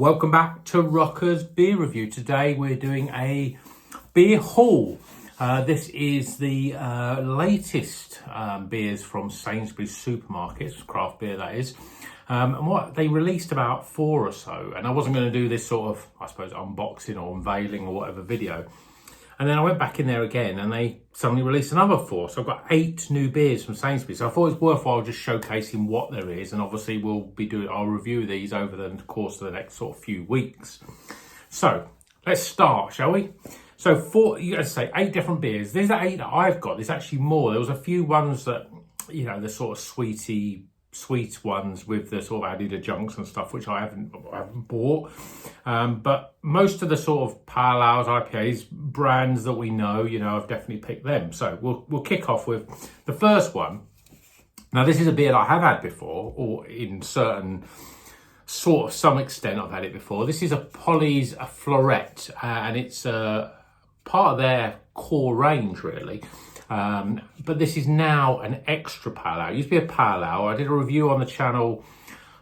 Welcome back to Rocker's Beer Review. Today we're doing a beer haul. This is the latest beers from Sainsbury supermarkets, craft beer that is. And what they released about 4 or so, and I wasn't going to do this sort of, I suppose, unboxing or unveiling or whatever video. And then I went back in there again and they suddenly released another 4. So I've got 8 new beers from Sainsbury's. So I thought it was worthwhile just showcasing what there is. And obviously I'll review these over the course of the next sort of few weeks. So let's start, shall we? So as I say, 8 different beers. These are 8 that I've got. There's actually more. There was a few ones that, you know, the sort of sweet ones with the sort of added adjuncts and stuff, which I haven't bought. But most of the sort of pale ales, IPAs, brands that we know, you know, I've definitely picked them. So we'll kick off with the first one. Now, this is a beer that I have had before, or in certain sort of some extent I've had it before. This is a Polly's Floret, and it's part of their core range, really. But this is now an extra pale ale. It used to be a pale ale. I did a review on the channel,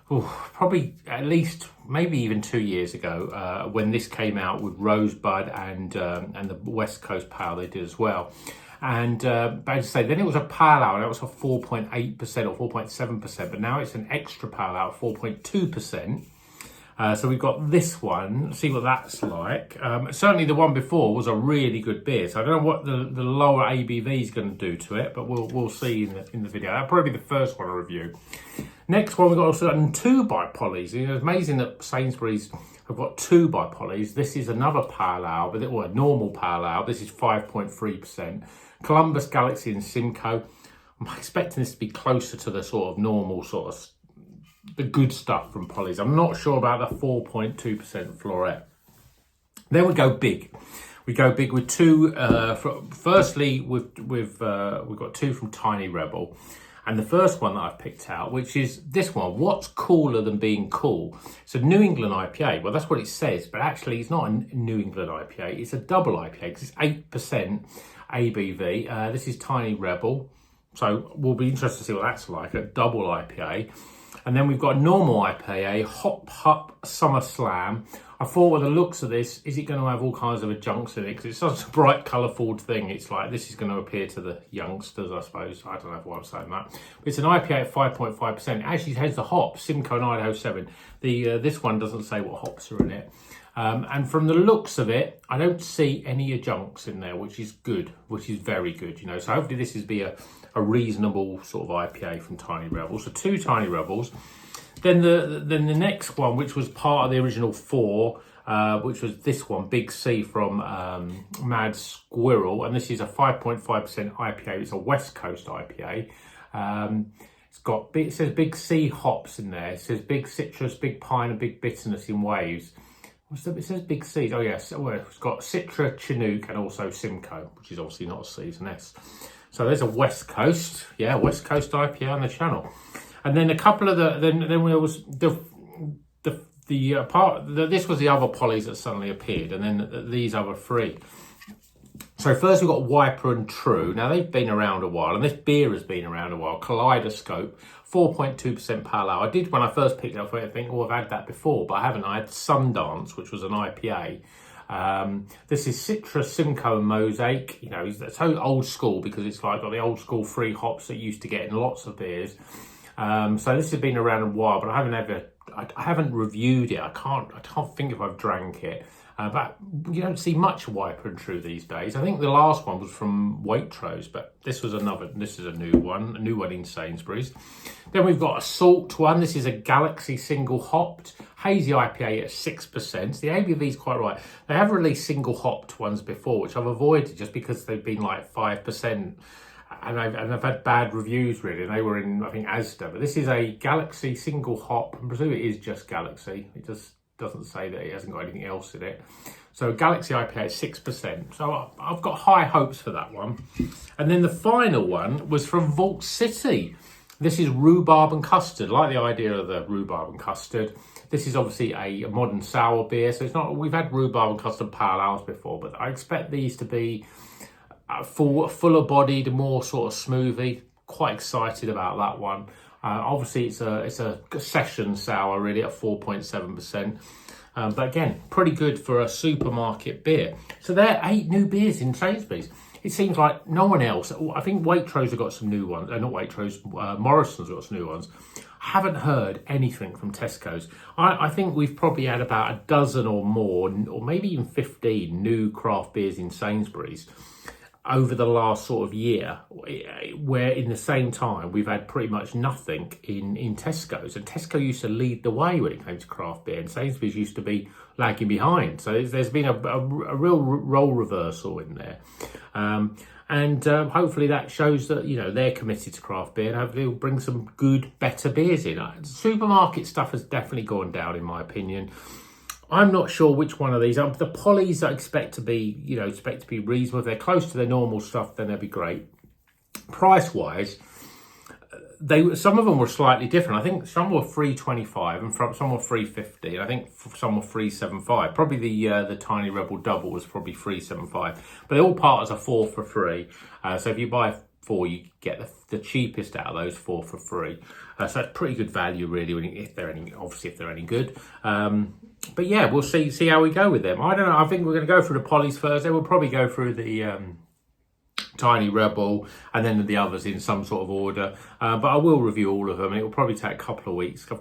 probably at least maybe even 2 years ago, when this came out with Rosebud and the West Coast Pale they did as well. And but as I say, then it was a pale ale, and that was a 4.8% or 4.7%, but now it's an extra pale ale, 4.2%. So we've got this one, see what that's like. Certainly the one before was a really good beer. So I don't know what the lower ABV is going to do to it, but we'll see in the video. That'll probably be the first one I review. Next one, we've got also 2 by Polly's. You know, it's amazing that Sainsbury's have got 2 by Polly's. This is another pale ale, but a normal pale ale. This is 5.3%. Columbus, Galaxy and Simcoe. I'm expecting this to be closer to the sort of normal sort of the good stuff from Polly's. I'm not sure about the 4.2% Floret. Then we go big. We go big with 2. Firstly, we've got 2 from Tiny Rebel. And the first one that I've picked out, which is this one, What's Cooler Than Being Cool? It's a New England IPA. Well, that's what it says, but actually it's not a New England IPA. It's a double IPA because it's 8% ABV. This is Tiny Rebel. So we'll be interested to see what that's like, a double IPA. And then we've got a normal IPA, Hop Summer Slam. I thought with the looks of this, is it going to have all kinds of adjuncts in it? Because it's such a bright, colourful thing. It's like, this is going to appeal to the youngsters, I suppose. I don't know why I'm saying that. But it's an IPA at 5.5%. It actually has the hops, Simcoe and Idaho 7. This one doesn't say what hops are in it. And from the looks of it, I don't see any adjuncts in there, which is good, which is very good, you know. So hopefully this is be a reasonable sort of IPA from Tiny Rebels. So 2 Tiny Rebels. Then the next one, which was part of the original 4, which was this one, Big C from Mad Squirrel, and this is a 5.5% IPA. It's a West Coast IPA. It says Big C hops in there. It says big citrus, big pine, and big bitterness in waves. It says Big C's. Oh yes, it's got Citra, Chinook, and also Simcoe, which is obviously not a C, it's an S. So there's a West Coast, West Coast IPA on the channel. And then a couple of then there was this was the other Polly's that suddenly appeared, and then these other 3. So first we've got Wiper and True. Now they've been around a while, and this beer has been around a while. Kaleidoscope, 4.2% pale ale. I did, when I first picked it up, I think, I've had that before, but I haven't. I had Sundance, which was an IPA. This is Citra, Simcoe and Mosaic. You know, it's so old school because it's like got the old school 3 hops that you used to get in lots of beers. So this has been around a while, but I haven't reviewed it. I can't think if I've drank it. But you don't see much Wiper and True these days. I think the last one was from Waitrose, but this is a new one in Sainsbury's. Then we've got a Salt one. This is a Galaxy single hopped hazy IPA at 6%. The ABV is quite right. They have released single hopped ones before, which I've avoided just because they've been like 5%. And I've had bad reviews, really, and they were in, I think, Asda. But this is a Galaxy single hop. I presume it is just Galaxy. It just doesn't say that it hasn't got anything else in it. So Galaxy IPA at 6%. So I've got high hopes for that one. And then the final one was from Vault City. This is rhubarb and custard. I like the idea of the rhubarb and custard. This is obviously a modern sour beer. So it's not, we've had rhubarb and custard pale ales before, but I expect these to be fuller bodied, more sort of smoothie. Quite excited about that one. Obviously it's a session sour, really, at 4.7%. But again, pretty good for a supermarket beer. So there are 8 new beers in Sainsbury's. It seems like no one else. I think Waitrose have got some new ones. Not Waitrose, Morrison's got some new ones. I haven't heard anything from Tesco's. I think we've probably had about a dozen or more, or maybe even 15 new craft beers in Sainsbury's over the last sort of year, where in the same time we've had pretty much nothing in Tesco's. And Tesco used to lead the way when it came to craft beer, and Sainsbury's used to be lagging behind. So there's been a real role reversal in there. And hopefully that shows that, you know, they're committed to craft beer, and hopefully it'll bring some good, better beers in. Supermarket stuff has definitely gone down, in my opinion. I'm not sure which one of these. The Polly's I expect to be, you know, reasonable. If they're close to their normal stuff, then they'll be great. Price-wise, some of them were slightly different. I think some were $3.25 and some were $3.50. I think some were $3.75. Probably the Tiny Rebel Double was probably $3.75. But they're all part as a 4 for free. So if you buy 4, you get the cheapest out of those 4 for free. So that's pretty good value, really, if they're any good. But yeah, we'll see how we go with them. I don't know. I think we're going to go through the Polly's first. Then we'll probably go through the Tiny Rebel, and then the others in some sort of order. But I will review all of them, and it will probably take a couple of weeks. I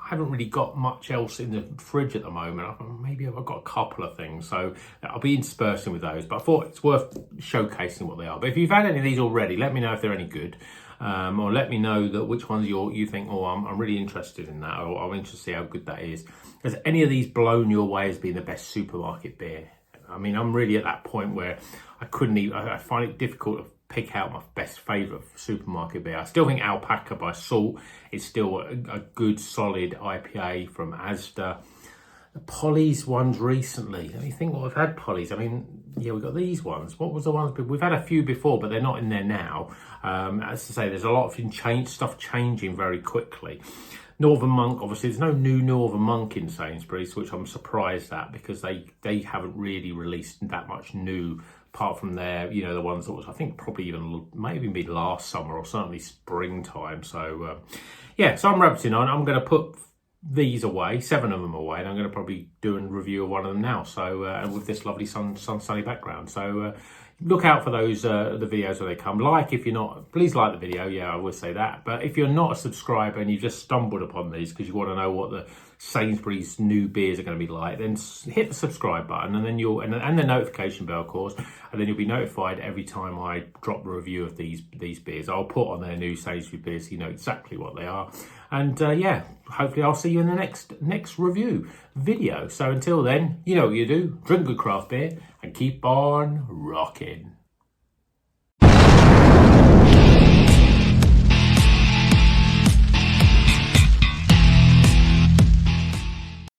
haven't really got much else in the fridge at the moment. Maybe I've got a couple of things, so I'll be interspersing with those. But I thought it's worth showcasing what they are. But if you've had any of these already, let me know if they're any good. Or let me know that which ones you think, oh, I'm really interested in that, or I'm interested to see how good that is. Has any of these blown your way as being the best supermarket beer? I mean, I'm really at that point where I find it difficult to pick out my best favourite supermarket beer. I still think Alpaca by Salt is still a good, solid IPA from Asda. The Polly's ones recently, let me think what I've had Polly's. I mean, yeah, we've got these ones. What was the ones? We've had a few before, but they're not in there now. As I say, there's a lot of stuff changing very quickly. Northern Monk, obviously, there's no new Northern Monk in Sainsbury's, which I'm surprised at, because they haven't really released that much new, apart from their, you know, the ones that was, I think, probably might even be last summer or certainly springtime. So, yeah, so I'm rabbitting on. I'm going to put these away, 7 of them away, and I'm going to probably do a review of one of them now. So, and with this lovely sunny background. So, look out for those, the videos when they come. If you're not, please like the video. Yeah, I will say that. But if you're not a subscriber and you've just stumbled upon these because you want to know what the Sainsbury's new beers are going to be like, then hit the subscribe button, and then and the notification bell, of course, and then you'll be notified every time I drop a review of these beers. I'll put on their new Sainsbury beers so you know exactly what they are. And yeah, hopefully I'll see you in the next review video. So until then, you know what you do. Drink good craft beer and keep on rocking.